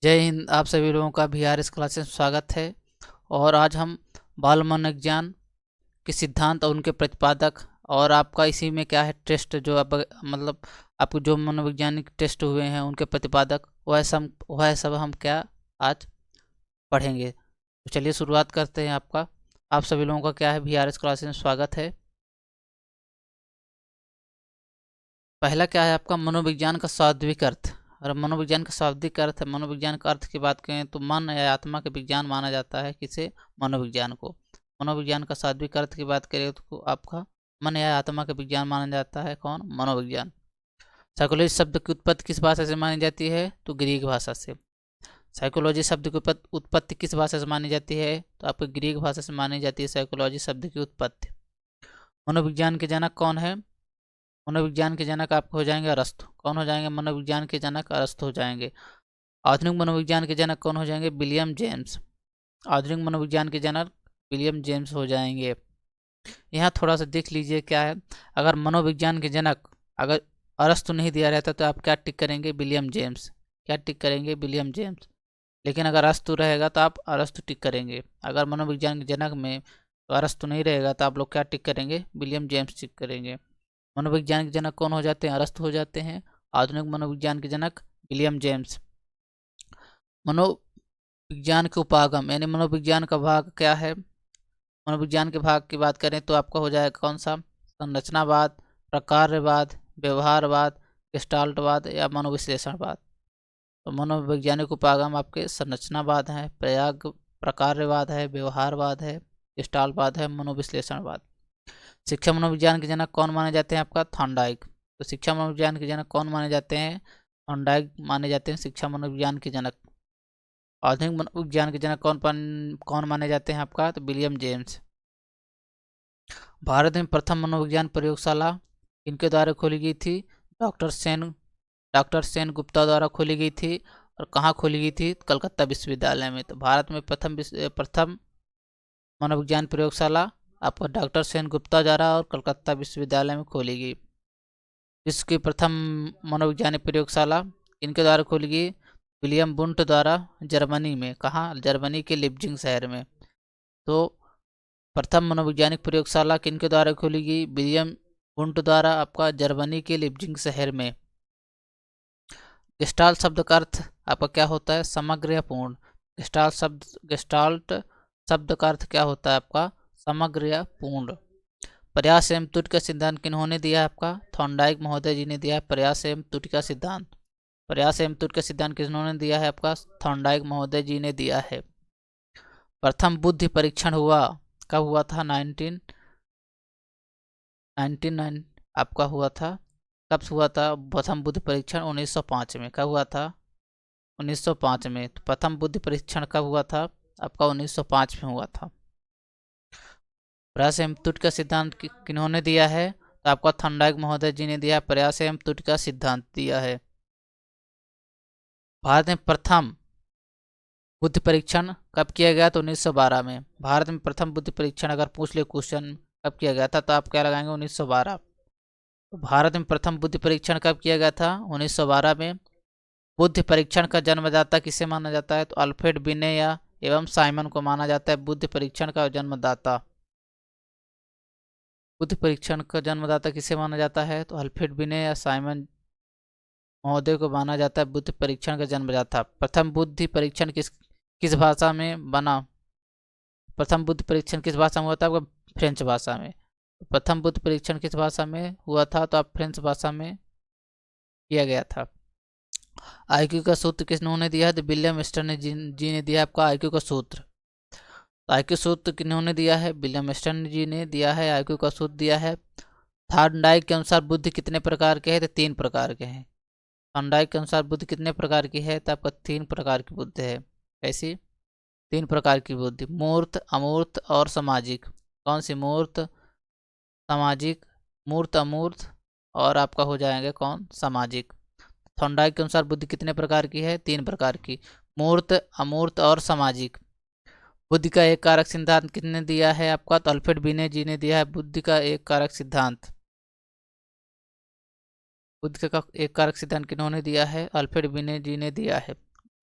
जय हिंद। आप सभी लोगों का VRS क्लासेस में स्वागत है। और आज हम बाल मनोविज्ञान के सिद्धांत और उनके प्रतिपादक और आपका इसी में क्या है टेस्ट जो आप मतलब आपको जो मनोवैज्ञानिक टेस्ट हुए हैं उनके प्रतिपादक वह सब हम क्या आज पढ़ेंगे। तो चलिए शुरुआत करते हैं। आप सभी लोगों का क्या है VRS क्लासेस में स्वागत है। पहला क्या है आपका मनोविज्ञान का शाब्दिक अर्थ। और मनोविज्ञान का शाब्दिक अर्थ है, मनोविज्ञान का अर्थ की बात करें तो मन या आत्मा के विज्ञान माना जाता है किसे, मनोविज्ञान को। मनोविज्ञान का शाब्दिक अर्थ की बात करें तो आपका मन या आत्मा का विज्ञान माना जाता है कौन, मनोविज्ञान। साइकोलॉजी शब्द की उत्पत्ति किस भाषा से मानी जाती है, तो ग्रीक भाषा से। साइकोलॉजी शब्द की उत्पत्ति किस भाषा से मानी जाती है, तो आपको ग्रीक भाषा से मानी जाती है साइकोलॉजी शब्द की उत्पत्ति। मनोविज्ञान के जनक कौन है, मनोविज्ञान के जनक आपको हो जाएंगे अरस्तु। कौन हो जाएंगे मनोविज्ञान के जनक, अरस्तु हो जाएंगे। आधुनिक मनोविज्ञान के जनक कौन हो जाएंगे, विलियम जेम्स। आधुनिक मनोविज्ञान के जनक विलियम जेम्स हो जाएंगे। यहाँ थोड़ा सा देख लीजिए क्या है, अगर मनोविज्ञान के जनक अगर अरस्तु नहीं दिया रहता तो आप क्या टिक करेंगे, विलियम जेम्स। क्या टिक करेंगे, विलियम जेम्स। लेकिन अगर अरस्तु रहेगा तो आप अरस्तु टिक करेंगे। अगर मनोविज्ञान के जनक में तो अरस्तु नहीं रहेगा तो आप लोग क्या टिक करेंगे, विलियम जेम्स टिक करेंगे। मनोविज्ञान के जनक कौन हो जाते हैं, अरस्तु हो जाते हैं। आधुनिक मनोविज्ञान के जनक विलियम जेम्स। मनोविज्ञान के उपागम यानी मनोविज्ञान का भाग क्या है, मनोविज्ञान के भाग की बात करें तो आपका हो जाएगा कौन सा, संरचनावाद, प्रकारवाद, व्यवहारवाद, गेस्टाल्टवाद या मनोविश्लेषणवाद। तो मनोवैज्ञानिक उपागम आपके संरचनावाद है, प्रकारवाद है, व्यवहारवाद है, गेस्टाल्टवाद है, मनोविश्लेषणवाद। शिक्षा मनोविज्ञान के जनक कौन माने जाते हैं, आपका थॉर्नडाइक। तो शिक्षा मनोविज्ञान के जनक कौन माने जाते हैं, थॉर्नडाइक माने जाते हैं शिक्षा मनोविज्ञान के जनक। आधुनिक मनोविज्ञान के जनक कौन माने जाते हैं आपका, तो विलियम जेम्स। भारत में प्रथम मनोविज्ञान प्रयोगशाला इनके द्वारा खोली गई थी, डॉक्टर सेन गुप्ता द्वारा खोली गई थी। और कहाँ खोली गई थी, कलकत्ता विश्वविद्यालय में। तो भारत में प्रथम मनोविज्ञान प्रयोगशाला आपको डॉक्टर सेन गुप्ता द्वारा और कलकत्ता विश्वविद्यालय में खोली गई। विश्व की प्रथम मनोवैज्ञानिक प्रयोगशाला इनके द्वारा खोली गई, विलियम बुंट द्वारा, जर्मनी में। कहाँ, जर्मनी के लिप्जिंग शहर में। तो प्रथम मनोवैज्ञानिक प्रयोगशाला किनके द्वारा खोली गई, विलियम बुंट द्वारा, आपका जर्मनी के लिप्जिंग शहर में। गेस्टाल्ट शब्द का अर्थ आपका क्या होता है, समग्र या पूर्ण। गेस्टाल्ट शब्द का अर्थ क्या होता है आपका, समग्र या पूर्ण। प्रयास एवं त्रुटि का सिद्धांत किन्होंने दिया है, आपका थॉर्नडाइक महोदय जी ने दिया है प्रयास एवं त्रुटि का सिद्धांत। प्रयास एवं त्रुटि का सिद्धांत किन्होंने दिया है, आपका थॉर्नडाइक महोदय जी ने दिया है। प्रथम बुद्धि परीक्षण हुआ कब हुआ था, 1999 आपका हुआ था। कब हुआ था प्रथम बुद्धि परीक्षण, 1905 में। कब हुआ था, 1905 में। तो प्रथम बुद्धि परीक्षण कब हुआ था, आपका 1905 में हुआ था। प्रयास एवं त्रुटि का सिद्धांत किन्होंने दिया है, तो आपका थॉर्नडाइक महोदय जी ने दिया है, प्रयास एवं त्रुटि का सिद्धांत दिया है। भारत में प्रथम बुद्धि परीक्षण कब किया गया, तो 1912 में। भारत में प्रथम बुद्धि परीक्षण अगर पूछ ले क्वेश्चन कब किया गया था, तो आप क्या लगाएंगे, 1912। तो भारत में प्रथम बुद्धि परीक्षण कब किया गया था, 1912 में। बुद्धि परीक्षण का जन्मदाता किसे माना जाता है, तो अल्फ्रेड बिने या एवं साइमन को माना जाता है बुद्धि परीक्षण का जन्मदाता। बुद्धि परीक्षण का जन्मदाता किसे माना जाता है, तो अल्फ्रेड बिने या साइमन महोदय को माना जाता है बुद्धि परीक्षण का जन्मदाता। प्रथम बुद्धि परीक्षण किस भाषा में बना, प्रथम बुद्धि परीक्षण किस भाषा में हुआ था, आपका फ्रेंच भाषा में। प्रथम बुद्धि परीक्षण किस भाषा में हुआ था, तो आप फ्रेंच भाषा में किया गया था। आईक्यू का सूत्र किन्होंने दिया है, तो विलियम स्टर्न जी ने दिया आपका आईक्यू का सूत्र। आईक्यू सूत्र किन्होंने दिया है, विलियम स्टर्न जी ने दिया है, आईक्यू का सूत्र दिया है। थॉर्नडाइक के अनुसार बुद्धि कितने प्रकार के हैं, तो 3 प्रकार के हैं। थॉर्नडाइक के अनुसार बुद्धि कितने प्रकार की है, तो आपका 3 प्रकार की बुद्धि है। ऐसी 3 प्रकार की बुद्धि, मूर्त, अमूर्त और सामाजिक। कौन सी, मूर्त, सामाजिक, मूर्त, अमूर्त और आपका हो जाएंगे कौन, सामाजिक। थॉर्नडाइक के अनुसार बुद्धि कितने प्रकार की है, 3 प्रकार की, मूर्त, अमूर्त और सामाजिक। बुद्धि का एक कारक सिद्धांत किसने दिया है आपका, तो अल्फ्रेड बिने जी ने दिया है बुद्धि का एक कारक सिद्धांत। बुद्धि का एक कारक सिद्धांत किन्होंने दिया है, अल्फ्रेड बिने जी ने दिया है।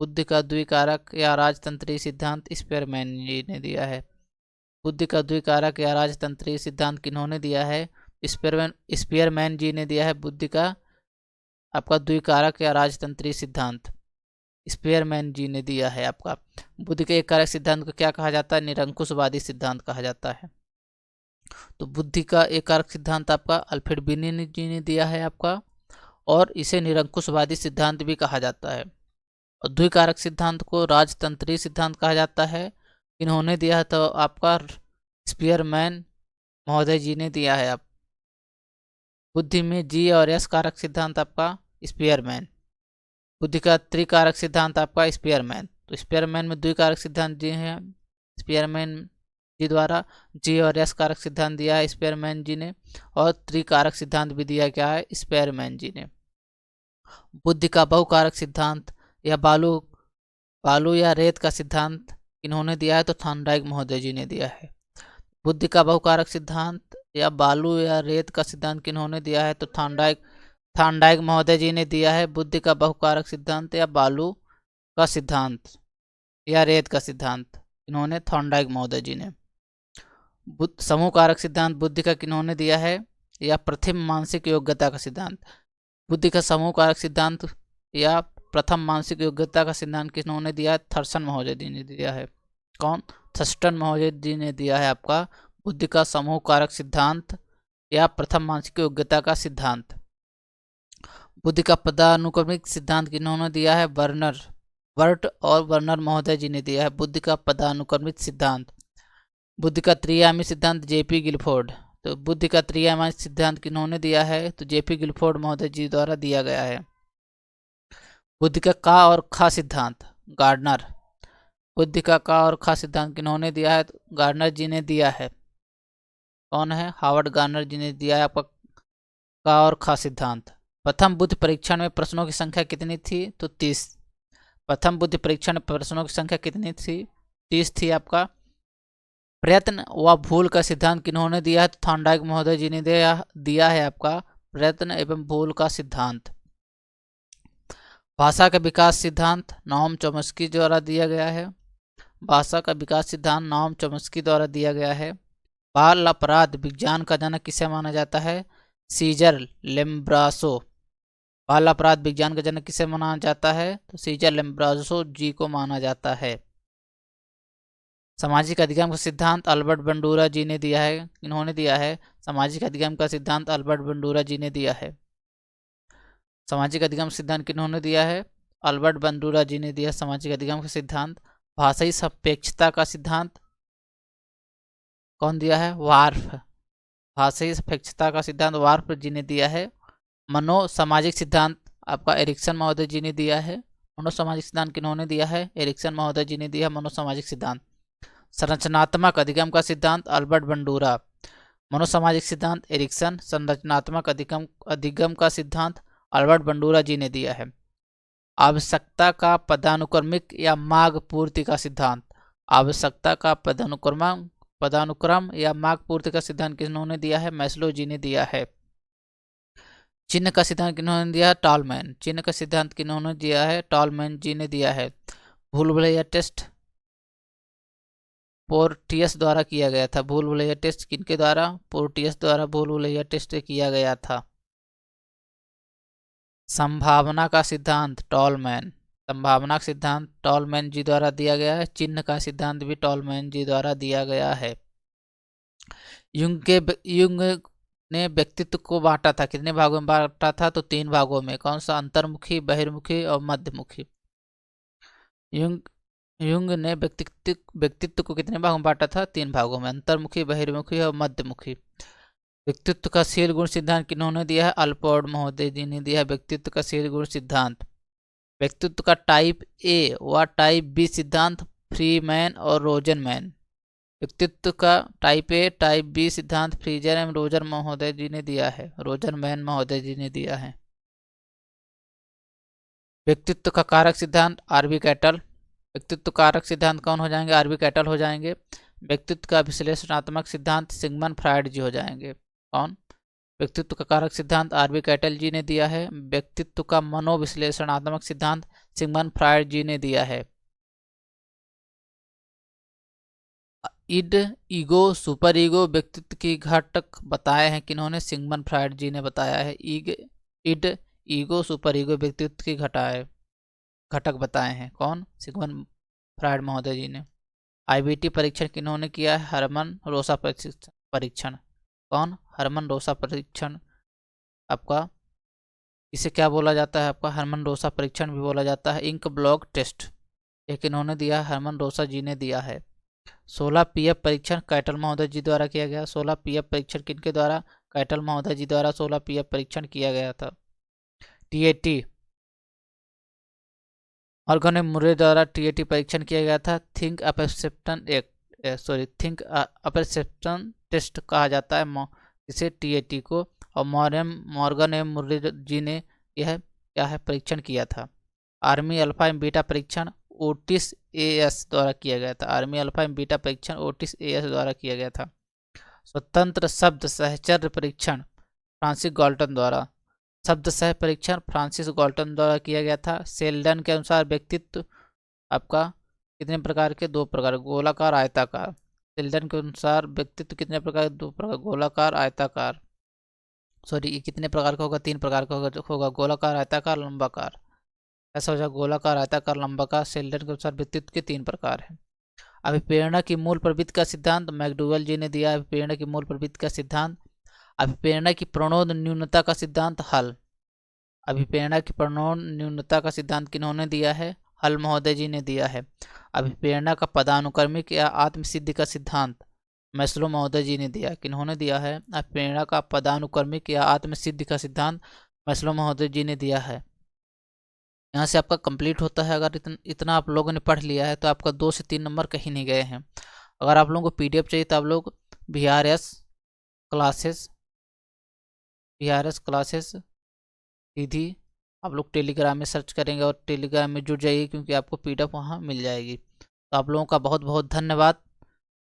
बुद्धि का द्विकारक या राजतंत्रीय सिद्धांत स्पीयरमैन जी ने दिया है। बुद्धि का द्विकारक या राजतंत्रीय सिद्धांत किन्होंने दिया है? स्पीयरमैन जी ने दिया है बुद्धि का आपका द्विकारक या राजतंत्रीय सिद्धांत, स्पीयरमैन जी ने दिया है आपका। बुद्धि के एक कारक सिद्धांत को क्या कहा जाता है? निरंकुशवादी सिद्धांत कहा जाता है। तो बुद्धि का एक कारक सिद्धांत आपका अल्फ्रेड बिनी जी ने दिया है आपका, और इसे निरंकुशवादी सिद्धांत भी कहा जाता है। और द्विकारक सिद्धांत को राजतंत्रीय सिद्धांत कहा जाता है। इन्होंने दिया है तो आपका स्पीयरमैन महोदय जी ने दिया है। आप बुद्धि में जी और एस कारक सिद्धांत आपका स्पीयरमैन। बुद्धि का त्रिकारक सिद्धांत आपका स्पीयरमैन। तो स्पीयरमैन में द्विकारक सिद्धांत जी हैं स्पीयरमैन जी द्वारा, जी और एस कारक सिद्धांत दिया है स्पीयरमैन जी ने, और त्रिकारक सिद्धांत भी दिया क्या है? स्पीयरमैन जी ने। बुद्धि का बहुकारक सिद्धांत या बालू या रेत का सिद्धांत इन्होंने दिया है? तो थॉर्नडाइक महोदय जी ने दिया है। बुद्धि का बहुकारक सिद्धांत या बालू या रेत का सिद्धांत किन्होंने दिया है? तो थॉर्नडाइक महोदय जी ने दिया है। बुद्धि का बहुकारक सिद्धांत या बालू का सिद्धांत या रेत का सिद्धांत इन्होंने थॉर्नडाइक महोदय जी ने। समूह कारक सिद्धांत बुद्धि का किन्होंने दिया है? या प्रथम मानसिक योग्यता का सिद्धांत। बुद्धि का समूह कारक सिद्धांत या प्रथम मानसिक योग्यता का सिद्धांत किन्होंने दिया है? थर्सन महोदय जी ने दिया है। कौन? थर्स्टन महोदय जी ने दिया है आपका बुद्धि का समूह कारक सिद्धांत या प्रथम मानसिक योग्यता का सिद्धांत। बुद्धि का पदानुक्रमिक सिद्धांत किन्होंने दिया है? वर्ट और वर्नर महोदय जी ने दिया है बुद्धि का पदानुक्रमिक सिद्धांत। बुद्धि का त्रिआयामी सिद्धांत जेपी गिलफोर्ड। तो बुद्धि का त्रिआयामी सिद्धांत किन्होंने दिया है? तो जेपी गिलफोर्ड महोदय जी द्वारा दिया गया है। बुद्धि का और खा सिद्धांत गार्डनर। बुद्धि का और खा सिद्धांत किन्होंने दिया है? तो गार्डनर जी ने दिया है। कौन है? हार्वर्ड गार्डनर जी ने दिया है आपका का और खा सिद्धांत। प्रथम बुद्धि परीक्षण में प्रश्नों की संख्या कितनी थी? तो 30। प्रथम बुद्धि परीक्षण में प्रश्नों की संख्या कितनी थी? 30 थी आपका। प्रयत्न व भूल का सिद्धांत किन्होंने दिया है? तो थॉर्नडाइक महोदय जी ने दिया है आपका प्रयत्न एवं भूल का सिद्धांत। भाषा का विकास सिद्धांत नॉम चॉम्स्की द्वारा दिया गया है। भाषा का विकास सिद्धांत नॉम चॉम्स्की द्वारा दिया गया है। बाल अपराध विज्ञान का जनक किसे माना जाता है? सीजर लेम्ब्रासो। बाल अपराध विज्ञान का जनक किसे माना जाता है? तो सीजर लेम्ब्रासो जी को माना जाता है। सामाजिक अधिगम का सिद्धांत अल्बर्ट बंडूरा जी ने दिया है। इन्होंने दिया है सामाजिक अधिगम का सिद्धांत अल्बर्ट बंडूरा जी ने दिया है। सामाजिक अधिगम सिद्धांत किन्होंने दिया है? अल्बर्ट बंडूरा जी ने दिया सामाजिक अधिगम का सिद्धांत। भाषाई सापेक्षता का सिद्धांत कौन दिया है? वार्फ। भाषाई सापेक्षता का सिद्धांत वार्फ जी ने दिया है। मनोसामाजिक सिद्धांत आपका एरिक्सन महोदय जी ने दिया है। मनोसामाजिक सिद्धांत किन्होंने दिया है? एरिक्सन महोदय जी ने दिया मनोसामाजिक सिद्धांत। संरचनात्मक अधिगम का सिद्धांत अल्बर्ट बंडूरा। मनोसामाजिक सिद्धांत एरिक्सन। संरचनात्मक अधिगम का सिद्धांत अल्बर्ट बंडूरा जी ने दिया है। आवश्यकता का पदानुक्रमिक या मार्ग पूर्ति का सिद्धांत। आवश्यकता का पदानुक्रम या मार्ग पूर्ति का सिद्धांत किन्होंने दिया है? मैस्लो जी ने दिया है। चिन्ह का सिद्धांत किन्होंने दिया है? टॉलमैन। चिन्ह का सिद्धांत किन्होंने दिया है? टॉलमैन जी ने दिया है। भूल-भुलैया टेस्ट पोर्टियस द्वारा किया गया था। भूल-भुलैया टेस्ट किनके द्वारा? पोर्टियस द्वारा भूल-भुलैया टेस्ट किया गया था। संभावना का सिद्धांत टॉलमैन। संभावना का सिद्धांत टॉलमैन जी द्वारा दिया गया है। चिन्ह का सिद्धांत भी टॉलमैन जी द्वारा दिया गया है। युंग ने व्यक्तित्व को बांटा था, कितने भागों में बांटा था? तो 3 भागों में। कौन सा? अंतर्मुखी, बहिर्मुखी और मध्यमुखी। युंग ने व्यक्तित्व को कितने भागों में बांटा था? 3 भागों में, अंतर्मुखी, बहिर्मुखी और मध्यमुखी। व्यक्तित्व का शील गुण सिद्धांत किन्होंने दिया है? अल्पोर्ट महोदय जी ने दिया है व्यक्तित्व का शील गुण सिद्धांत। व्यक्तित्व का टाइप ए व टाइप बी सिद्धांत फ्रीमैन और रोजरमैन। व्यक्तित्व का टाइप ए टाइप बी सिद्धांत फ्रीजर एवं रोजर महोदय जी ने दिया है, रोजरमैन महोदय जी ने दिया है। व्यक्तित्व का कारक सिद्धांत आरबी कैटल। व्यक्तित्व कारक सिद्धांत कौन हो जाएंगे? आरबी कैटल हो जाएंगे। व्यक्तित्व का विश्लेषणात्मक सिद्धांत सिगमंड फ्रायड जी हो जाएंगे। कौन? व्यक्तित्व का कारक सिद्धांत आरबी कैटल जी ने दिया है। व्यक्तित्व का मनोविश्लेषणात्मक सिद्धांत सिगमंड फ्रायड जी ने दिया है। इड, ईगो, सुपर ईगो व्यक्तित्व की घटक बताए हैं किन्होंने? सिगमंड फ्रायड जी ने बताया है। इड, ईगो, सुपर ईगो व्यक्तित्व की घटक बताए हैं। कौन? सिगमंड फ्रायड महोदय जी ने। आईबीटी परीक्षण किन्होंने किया है? हरमन रोसा परीक्षण। कौन? हरमन रोसा परीक्षण। आपका इसे क्या बोला जाता है? आपका हरमन रोसा परीक्षण भी बोला जाता है। इंक ब्लॉक टेस्ट, ये किन्होंने दिया? हरमन रोसा जी ने दिया है। 16 पीएफ परीक्षण कैटल महोदय जी द्वारा किया गया। 16 पीएफ परीक्षण किनके द्वारा? कैटल महोदय जी द्वारा 16 पीएफ परीक्षण किया गया था। टीएटी, ऑर्गन मुर्रे द्वारा टीएटी परीक्षण किया गया था। थिंक अपरसेप्शन टेस्ट कहा जाता है इसे, टीएटी को। और मॉर्गन एम मुर्रे जी ने यह क्या है? परीक्षण किया था। आर्मी अल्फा एम बीटा परीक्षण ओटिस एएस द्वारा किया गया था। आर्मी अल्फा एम बीटा परीक्षण ओटिस एएस द्वारा किया गया था। स्वतंत्र शब्द सहचर्य परीक्षण फ्रांसिस गाल्टन द्वारा। शब्द सह परीक्षण फ्रांसिस गाल्टन द्वारा किया गया था। सेल्डन के अनुसार व्यक्तित्व आपका कितने प्रकार के? 2 प्रकार, गोलाकार, आयताकार। सेल्डन के अनुसार व्यक्तित्व कितने प्रकार? 2 प्रकार, गोलाकार, आयताकार। सॉरी, ये कितने प्रकार का होगा? 3 प्रकार का होगा, गोलाकार, आयताकार, लंबाकार। ऐसा हो जाएगा, गोलाकार, आयताकार, लंबाकार। सेल्डन के अनुसार व्यक्तित्व के 3 प्रकार हैं। अभिप्रेरणा की मूल प्रवृत्ति का सिद्धांत मैकडूगल जी ने दिया। अभिप्रेरणा की मूल प्रवृत्ति का सिद्धांत। अभिप्रेरणा की प्रणोद न्यूनता का सिद्धांत हल। अभिप्रेरणा की प्रणोद न्यूनता का सिद्धांत किन्होंने दिया है? हल महोदय जी ने दिया है। अभिप्रेरणा का पदानुक्रमिक या आत्मसिद्धि का सिद्धांत मैस्लो महोदय जी ने दिया। किन्होंने दिया है? अभिप्रेरणा का पदानुक्रमिक या आत्मसिद्धि का सिद्धांत मैस्लो महोदय जी ने दिया है। यहाँ से आपका कंप्लीट होता है। अगर इतना आप लोगों ने पढ़ लिया है तो आपका 2 से 3 नंबर कहीं नहीं गए हैं। अगर आप लोगों को पीडीएफ चाहिए तो आप लोग VRS क्लासेस सीधी आप लोग टेलीग्राम में सर्च करेंगे और टेलीग्राम में जुड़ जाइए, क्योंकि आपको पीडीएफ वहाँ मिल जाएगी। तो आप लोगों का बहुत बहुत धन्यवाद।